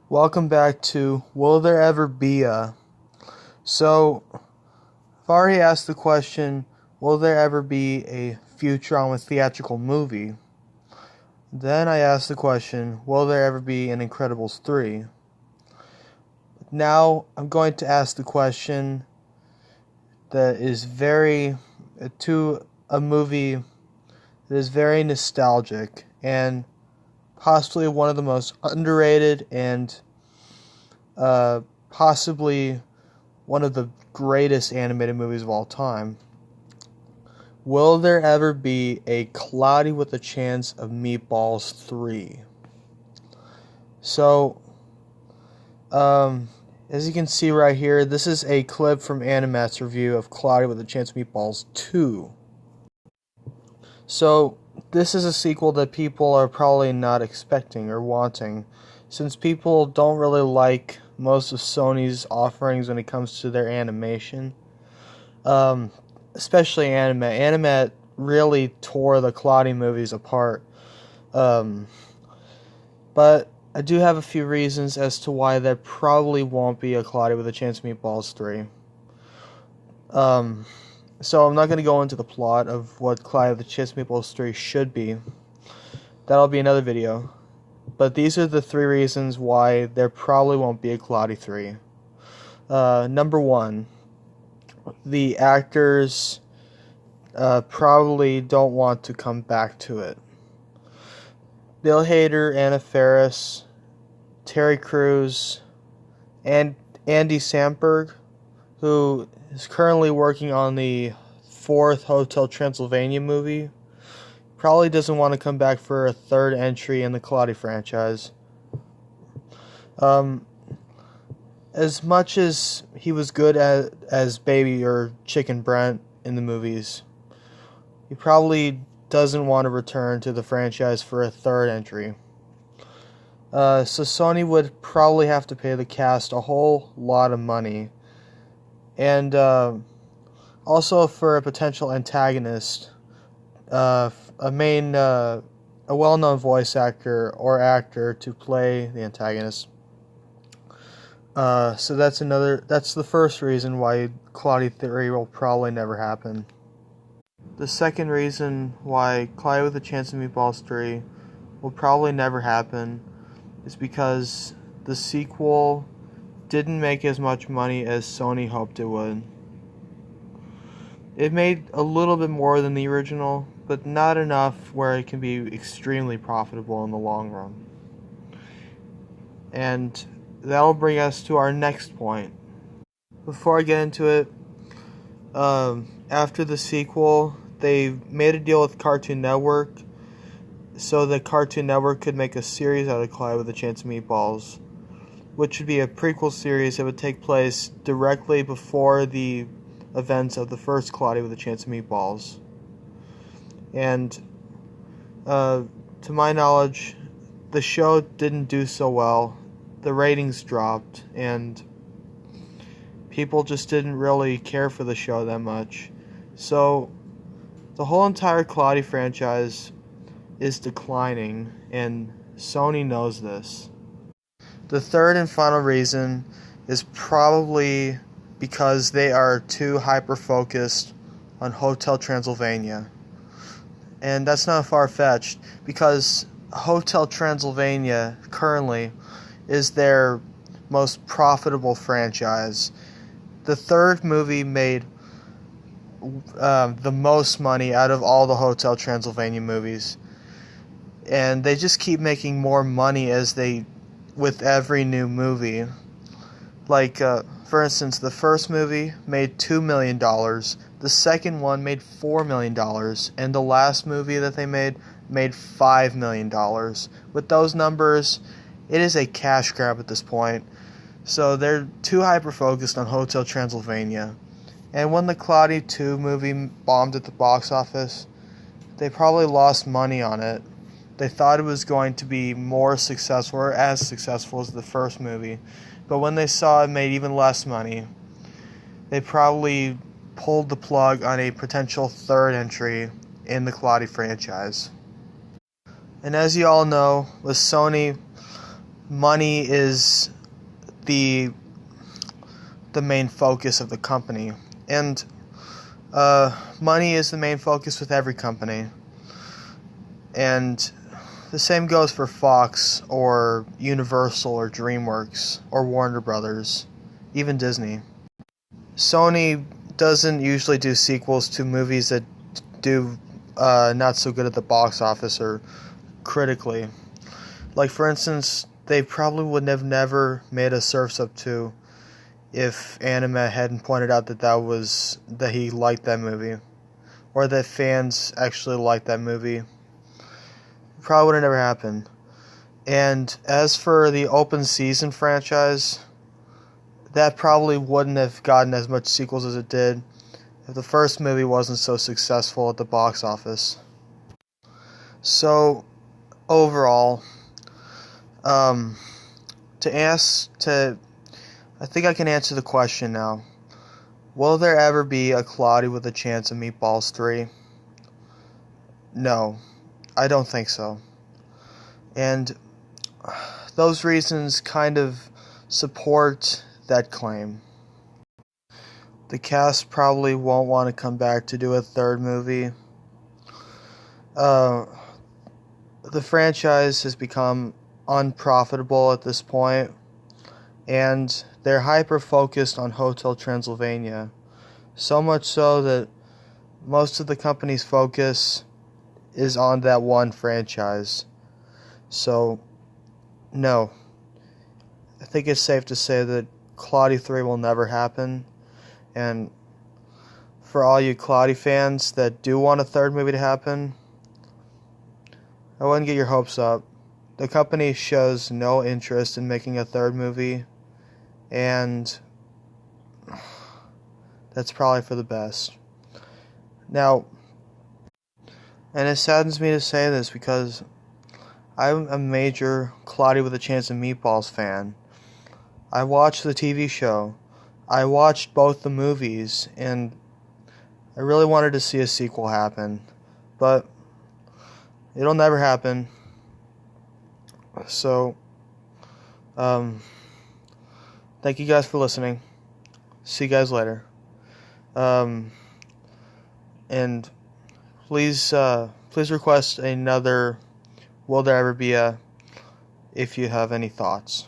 Welcome back to Will There Ever Be a? So, I've already asked the question, will there ever be a Futurama theatrical movie? Then I asked the question, will there ever be an Incredibles 3? Now I'm going to ask the question that is to a movie that is very nostalgic and possibly one of the most underrated and possibly one of the greatest animated movies of all time. Will there ever be a Cloudy with a Chance of Meatballs 3? So, as you can see right here, this is a clip from Animat's review of Cloudy with a Chance of Meatballs 2. So, this is a sequel that people are probably not expecting or wanting, since people don't really like most of Sony's offerings when it comes to their animation. Especially anime. Anime really tore the Cloudy movies apart. But I do have a few reasons as to why there probably won't be a Cloudy with a Chance of Meatballs 3. So I'm not going to go into the plot of what Cloudy with a Chance of Meatballs 3 should be. That'll be another video. But these are the three reasons why there probably won't be a Cloudy 3. Number one, the actors probably don't want to come back to it. Bill Hader, Anna Faris, Terry Crews, and Andy Samberg, who is currently working on the fourth Hotel Transylvania movie, probably doesn't want to come back for a third entry in the Cloudy franchise. As much as he was good as Baby or Chicken Brent in the movies, he probably doesn't want to return to the franchise for a third entry. So Sony would probably have to pay the cast a whole lot of money. And also for a potential antagonist, a well-known voice actor or actor to play the antagonist. So that's the first reason why Cloudy 3 will probably never happen. The second reason why Cloudy with a Chance of Meatballs 3 will probably never happen is because the sequel didn't make as much money as Sony hoped it would. It made a little bit more than the original, but not enough where it can be extremely profitable in the long run. And that'll bring us to our next point. Before I get into it, after the sequel, they made a deal with Cartoon Network so that Cartoon Network could make a series out of Cloudy with a Chance of Meatballs, which would be a prequel series that would take place directly before the events of the first Cloudy with a Chance of Meatballs. And to my knowledge, the show didn't do so well. The ratings dropped, and people just didn't really care for the show that much. So the whole entire Cloudy franchise is declining, and Sony knows this. The third and final reason is probably because they are too hyper-focused on Hotel Transylvania. And that's not far-fetched, because Hotel Transylvania currently is their most profitable franchise. The third movie made the most money out of all the Hotel Transylvania movies. And they just keep making more money with every new movie. Like, for instance, the first movie made $2 million, the second one made $4 million, and the last movie that they made $5 million. With those numbers, it is a cash grab at this point. So they're too hyper-focused on Hotel Transylvania. And when the Cloudy 2 movie bombed at the box office, they probably lost money on it. They thought it was going to be more successful, or as successful as the first movie. But when they saw it made even less money, they probably pulled the plug on a potential third entry in the Cloudy franchise. And as you all know, with Sony, money is the main focus of the company, and money is the main focus with every company, and the same goes for Fox or Universal or DreamWorks or Warner Brothers, even Disney. Sony doesn't usually do sequels to movies that do not so good at the box office or critically. Like, for instance, they probably would have never made a Surf's Up 2 if Anime hadn't pointed out that he liked that movie, or that fans actually liked that movie. It probably would have never happened. And as for the Open Season franchise, that probably wouldn't have gotten as much sequels as it did if the first movie wasn't so successful at the box office. So, overall, I think I can answer the question now. Will there ever be a Cloudy with a Chance of Meatballs 3? No, I don't think so. And those reasons kind of support that claim. The cast probably won't want to come back to do a third movie. The franchise has become unprofitable at this point, and they're hyper-focused on Hotel Transylvania. So much so that most of the company's focus is on that one franchise. So, no. I think it's safe to say that Cloudy 3 will never happen. And for all you Cloudy fans that do want a third movie to happen, I wouldn't get your hopes up. The company shows no interest in making a third movie, and that's probably for the best. Now, and it saddens me to say this because I'm a major Cloudy with a Chance of Meatballs fan. I watched the TV show. I watched both the movies, and I really wanted to see a sequel happen, but it'll never happen. So, thank you guys for listening. See you guys later. And please request another Will There Ever Be a if you have any thoughts.